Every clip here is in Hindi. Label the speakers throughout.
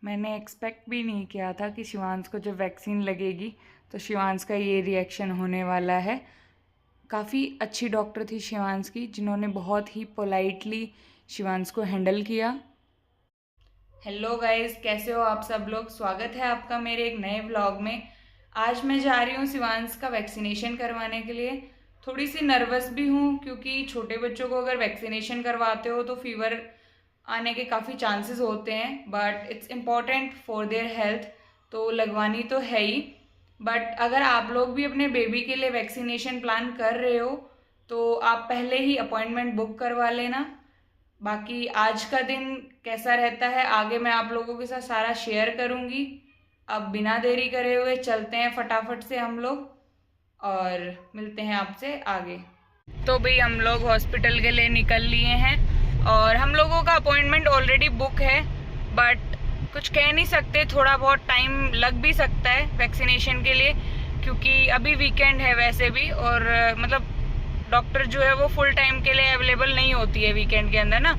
Speaker 1: मैंने एक्सपेक्ट भी नहीं किया था कि शिवांश को जब वैक्सीन लगेगी तो शिवांश का ये रिएक्शन होने वाला है। काफ़ी अच्छी डॉक्टर थी शिवांश की, जिन्होंने बहुत ही पोलाइटली शिवांश को हैंडल किया। हेलो गाइस, कैसे हो आप सब लोग। स्वागत है आपका मेरे एक नए व्लॉग में। आज मैं जा रही हूँ शिवांश का वैक्सीनेशन करवाने के लिए। थोड़ी सी नर्वस भी हूँ क्योंकि छोटे बच्चों को अगर वैक्सीनेशन करवाते हो तो फीवर आने के काफ़ी चांसेस होते हैं, but it's important for their health, तो लगवानी तो है ही। बट अगर आप लोग भी अपने बेबी के लिए वैक्सीनेशन प्लान कर रहे हो तो आप पहले ही अपॉइंटमेंट बुक करवा लेना। बाकी आज का दिन कैसा रहता है आगे मैं आप लोगों के साथ सारा शेयर करूंगी। अब बिना देरी करे हुए चलते हैं फटाफट से हम लोग और मिलते हैं आपसे आगे। तो भाई हम लोग हॉस्पिटल के लिए निकल लिए हैं और हम लोगों का अपॉइंटमेंट ऑलरेडी बुक है, बट कुछ कह नहीं सकते, थोड़ा बहुत टाइम लग भी सकता है वैक्सीनेशन के लिए, क्योंकि अभी वीकेंड है वैसे भी, और मतलब डॉक्टर जो है वो फुल टाइम के लिए अवेलेबल नहीं होती है वीकेंड के अंदर ना।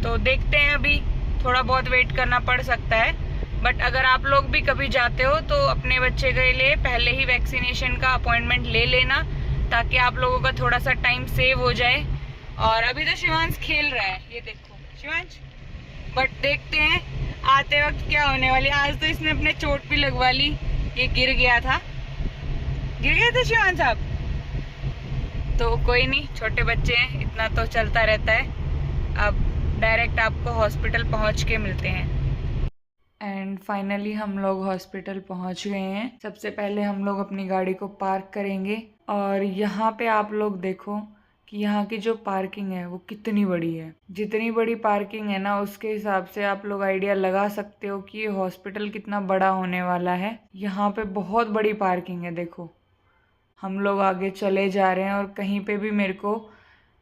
Speaker 1: तो देखते हैं, अभी थोड़ा बहुत वेट करना पड़ सकता है। बट अगर आप लोग भी कभी जाते हो तो अपने बच्चे के लिए पहले ही वैक्सीनेशन का अपॉइंटमेंट ले लेना, ताकि आप लोगों का थोड़ा सा टाइम सेव हो जाए। और अभी तो शिवांश खेल रहा है, ये देखो शिवांश। बट देखते हैं आते वक्त क्या होने वाली। आज तो इसने अपने चोट भी लगवा ली, ये गिर गया था शिवांश साहब। तो कोई नहीं, छोटे बच्चे हैं, इतना तो चलता रहता है। अब डायरेक्ट आपको हॉस्पिटल पहुंच के मिलते हैं। एंड फाइनली हम लोग हॉस्पिटल पहुंच गए हैं। सबसे पहले हम लोग अपनी गाड़ी को पार्क करेंगे और यहाँ पे आप लोग देखो कि यहाँ की जो पार्किंग है वो कितनी बड़ी है। जितनी बड़ी पार्किंग है ना, उसके हिसाब से आप लोग आइडिया लगा सकते हो कि ये हॉस्पिटल कितना बड़ा होने वाला है। यहाँ पे बहुत बड़ी पार्किंग है। देखो हम लोग आगे चले जा रहे हैं और कहीं पे भी मेरे को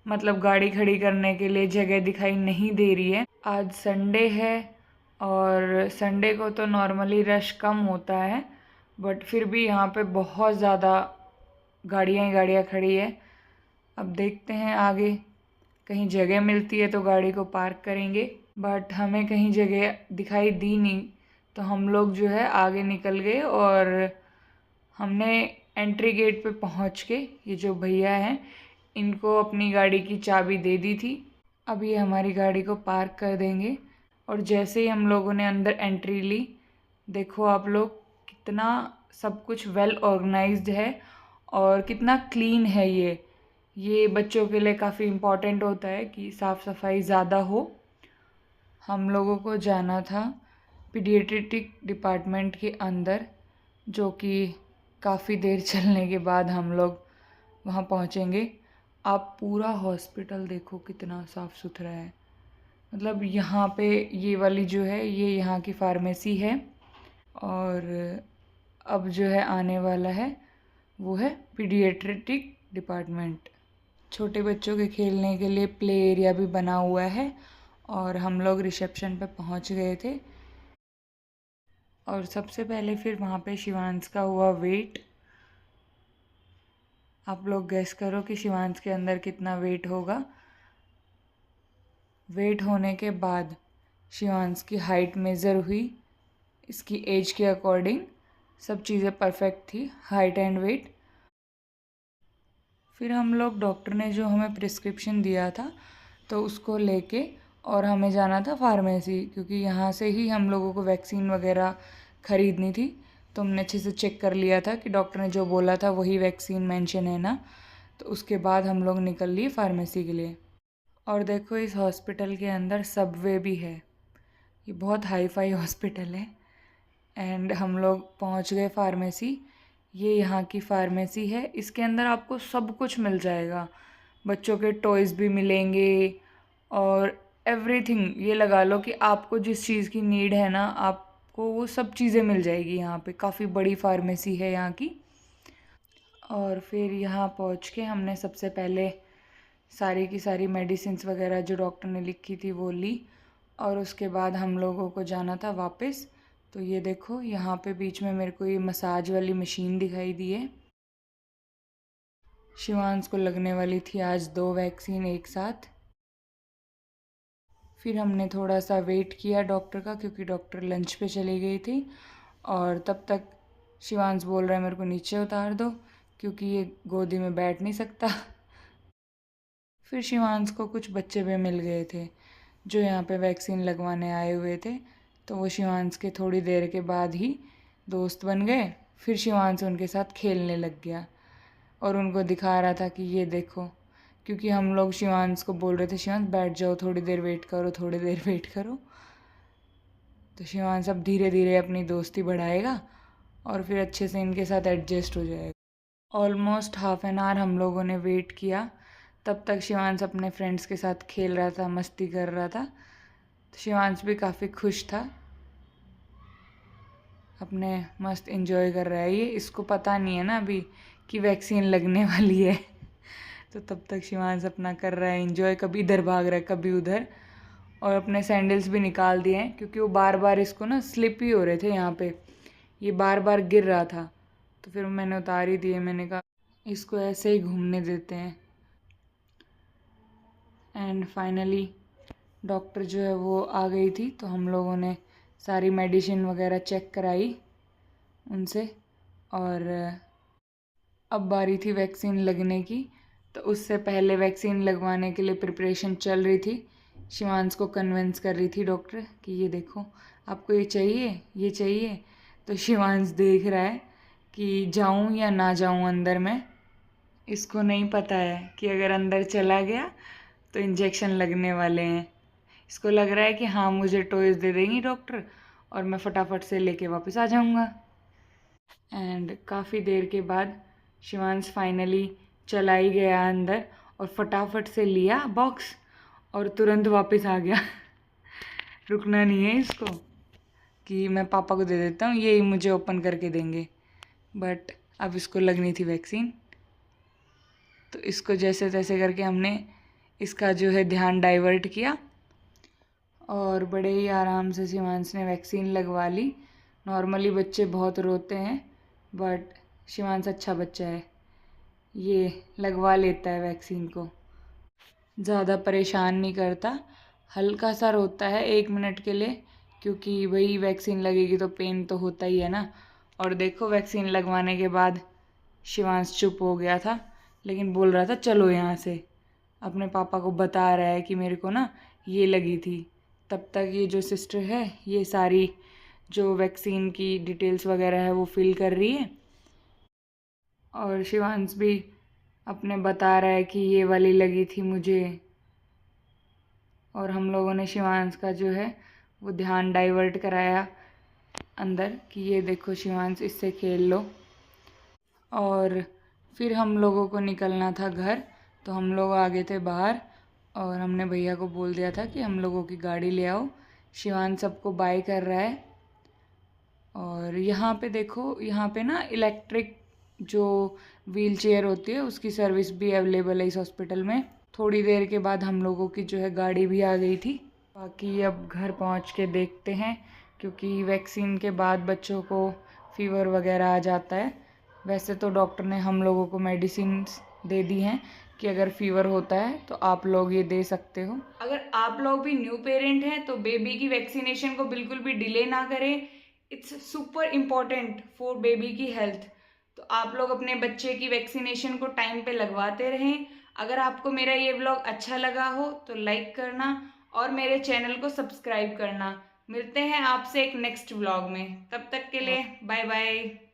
Speaker 1: मतलब गाड़ी खड़ी करने के लिए जगह दिखाई नहीं दे रही है। आज संडे है और संडे को तो नॉर्मली रश कम होता है, बट फिर भी यहाँ पे बहुत ज़्यादा गाड़ियाँ ही गाड़ियाँ खड़ी है। अब देखते हैं आगे कहीं जगह मिलती है तो गाड़ी को पार्क करेंगे, बट हमें कहीं जगह दिखाई दी नहीं तो हम लोग जो है आगे निकल गए और हमने एंट्री गेट पे पहुँच के ये जो भैया हैं इनको अपनी गाड़ी की चाबी दे दी थी। अब ये हमारी गाड़ी को पार्क कर देंगे और जैसे ही हम लोगों ने अंदर एंट्री ली, देखो आप लोग कितना सब कुछ वेल ऑर्गेनाइज्ड है और कितना क्लीन है। ये बच्चों के लिए काफ़ी इम्पॉर्टेंट होता है कि साफ़ सफाई ज़्यादा हो। हम लोगों को जाना था पीडियाट्रिक डिपार्टमेंट के अंदर, जो कि काफ़ी देर चलने के बाद हम लोग वहाँ पहुँचेंगे। आप पूरा हॉस्पिटल देखो कितना साफ़ सुथरा है। मतलब यहाँ पे ये वाली जो है ये यहाँ की फार्मेसी है और अब जो है आने वाला है वो है पीडियाट्रिक डिपार्टमेंट। छोटे बच्चों के खेलने के लिए प्ले एरिया भी बना हुआ है और हम लोग रिसेप्शन पे पहुँच गए थे। और सबसे पहले फिर वहाँ पे शिवांश का हुआ वेट। आप लोग गेस करो कि शिवांश के अंदर कितना वेट होगा। वेट होने के बाद शिवांश की हाइट मेज़र हुई, इसकी एज के अकॉर्डिंग सब चीज़ें परफेक्ट थी, हाइट एंड वेट। फिर हम लोग डॉक्टर ने जो हमें प्रिस्क्रिप्शन दिया था तो उसको लेके और हमें जाना था फार्मेसी, क्योंकि यहाँ से ही हम लोगों को वैक्सीन वगैरह ख़रीदनी थी। तो हमने अच्छे से चेक कर लिया था कि डॉक्टर ने जो बोला था वही वैक्सीन मेंशन है ना। तो उसके बाद हम लोग निकल लिए फार्मेसी के लिए। और देखो इस हॉस्पिटल के अंदर सबवे भी है, ये बहुत हाई फाई हॉस्पिटल है। एंड हम लोग पहुंच गए फार्मेसी। ये यहाँ की फार्मेसी है, इसके अंदर आपको सब कुछ मिल जाएगा। बच्चों के टॉयज़ भी मिलेंगे और एवरीथिंग, ये लगा लो कि आपको जिस चीज़ की नीड है ना, आपको वो सब चीज़ें मिल जाएगी यहाँ पे। काफ़ी बड़ी फार्मेसी है यहाँ की। और फिर यहाँ पहुँच के हमने सबसे पहले सारी की सारी मेडिसिन्स वगैरह जो डॉक्टर ने लिखी थी वो ली और उसके बाद हम लोगों को जाना था वापस। तो ये देखो यहाँ पे बीच में मेरे को ये मसाज वाली मशीन दिखाई दी है। शिवांश को लगने वाली थी आज 2 वैक्सीन एक साथ। फिर हमने थोड़ा सा वेट किया डॉक्टर का, क्योंकि डॉक्टर लंच पे चली गई थी। और तब तक शिवांश बोल रहा है मेरे को नीचे उतार दो, क्योंकि ये गोदी में बैठ नहीं सकता। फिर शिवांश को कुछ बच्चे भी मिल गए थे जो यहाँ पे वैक्सीन लगवाने आए हुए थे, तो वो शिवांश के थोड़ी देर के बाद ही दोस्त बन गए। फिर शिवांश उनके साथ खेलने लग गया और उनको दिखा रहा था कि ये देखो, क्योंकि हम लोग शिवांश को बोल रहे थे शिवांश बैठ जाओ, थोड़ी देर वेट करो, थोड़ी देर वेट करो। तो शिवांश अब धीरे धीरे अपनी दोस्ती बढ़ाएगा और फिर अच्छे से इनके साथ एडजस्ट हो जाएगा। ऑलमोस्ट हाफ एन आवर हम लोगों ने वेट किया। तब तक शिवांश अपने फ्रेंड्स के साथ खेल रहा था, मस्ती कर रहा था। तो शिवांश भी काफ़ी खुश था, अपने मस्त एंजॉय कर रहा है। ये इसको पता नहीं है ना अभी कि वैक्सीन लगने वाली है। तो तब तक शिवांश अपना कर रहा है एंजॉय, कभी इधर भाग रहा है कभी उधर। और अपने सैंडल्स भी निकाल दिए हैं, क्योंकि वो बार बार इसको ना स्लिप ही हो रहे थे यहाँ पे, ये बार बार गिर रहा था। तो फिर मैंने उतार ही दिए, मैंने कहा इसको ऐसे ही घूमने देते हैं। एंड फाइनली डॉक्टर जो है वो आ गई थी, तो हम लोगों ने सारी मेडिसिन वगैरह चेक कराई उनसे। और अब बारी थी वैक्सीन लगने की। तो उससे पहले वैक्सीन लगवाने के लिए प्रिपरेशन चल रही थी। शिवांश को कन्विंस कर रही थी डॉक्टर कि ये देखो आपको ये चाहिए, ये चाहिए। तो शिवांश देख रहा है कि जाऊं या ना जाऊं अंदर में। इसको नहीं पता है कि अगर अंदर चला गया तो इंजेक्शन लगने वाले हैं। इसको लग रहा है कि हाँ मुझे टॉयज़ दे देंगी डॉक्टर और मैं फटाफट से लेके वापस आ जाऊँगा। एंड काफ़ी देर के बाद शिवांश फाइनली चला ही गया अंदर और फटाफट से लिया बॉक्स और तुरंत वापस आ गया। रुकना नहीं है इसको कि मैं पापा को दे देता हूँ, ये मुझे ओपन करके देंगे। बट अब इसको लगनी थी वैक्सीन, तो इसको जैसे तैसे करके हमने इसका जो है ध्यान डाइवर्ट किया और बड़े ही आराम से शिवांश ने वैक्सीन लगवा ली। नॉर्मली बच्चे बहुत रोते हैं, बट शिवांश अच्छा बच्चा है, ये लगवा लेता है वैक्सीन को, ज़्यादा परेशान नहीं करता। हल्का सा रोता है 1 मिनट के लिए, क्योंकि वही वैक्सीन लगेगी तो पेन तो होता ही है ना। और देखो वैक्सीन लगवाने के बाद शिवांश चुप हो गया था, लेकिन बोल रहा था चलो यहाँ से, अपने पापा को बता रहा है कि मेरे को ना ये लगी थी। तब तक ये जो सिस्टर है ये सारी जो वैक्सीन की डिटेल्स वगैरह है वो फिल कर रही है। और शिवांश भी अपने बता रहा है कि ये वाली लगी थी मुझे। और हम लोगों ने शिवांश का जो है वो ध्यान डाइवर्ट कराया अंदर कि ये देखो शिवांश इससे खेल लो। और फिर हम लोगों को निकलना था घर, तो हम लोग आ गए थे बाहर और हमने भैया को बोल दिया था कि हम लोगों की गाड़ी ले आओ। शिवांश सबको बाय कर रहा है। और यहाँ पे देखो, यहाँ पे ना इलेक्ट्रिक जो व्हील चेयर होती है उसकी सर्विस भी अवेलेबल है इस हॉस्पिटल में। थोड़ी देर के बाद हम लोगों की जो है गाड़ी भी आ गई थी। बाकी अब घर पहुँच के देखते हैं, क्योंकि वैक्सीन के बाद बच्चों को फीवर वगैरह आ जाता है। वैसे तो डॉक्टर ने हम लोगों को मेडिसिन दे दी हैं कि अगर फीवर होता है तो आप लोग ये दे सकते हो। अगर आप लोग भी न्यू पेरेंट हैं तो बेबी की वैक्सीनेशन को बिल्कुल भी डिले ना करें। It's super important for baby की हेल्थ। तो आप लोग अपने बच्चे की वैक्सीनेशन को टाइम पे लगवाते रहें। अगर आपको मेरा ये व्लॉग अच्छा लगा हो तो लाइक करना और मेरे चैनल को सब्सक्राइब करना। मिलते हैं आपसे एक नेक्स्ट व्लॉग में, तब तक के लिए बाय बाय।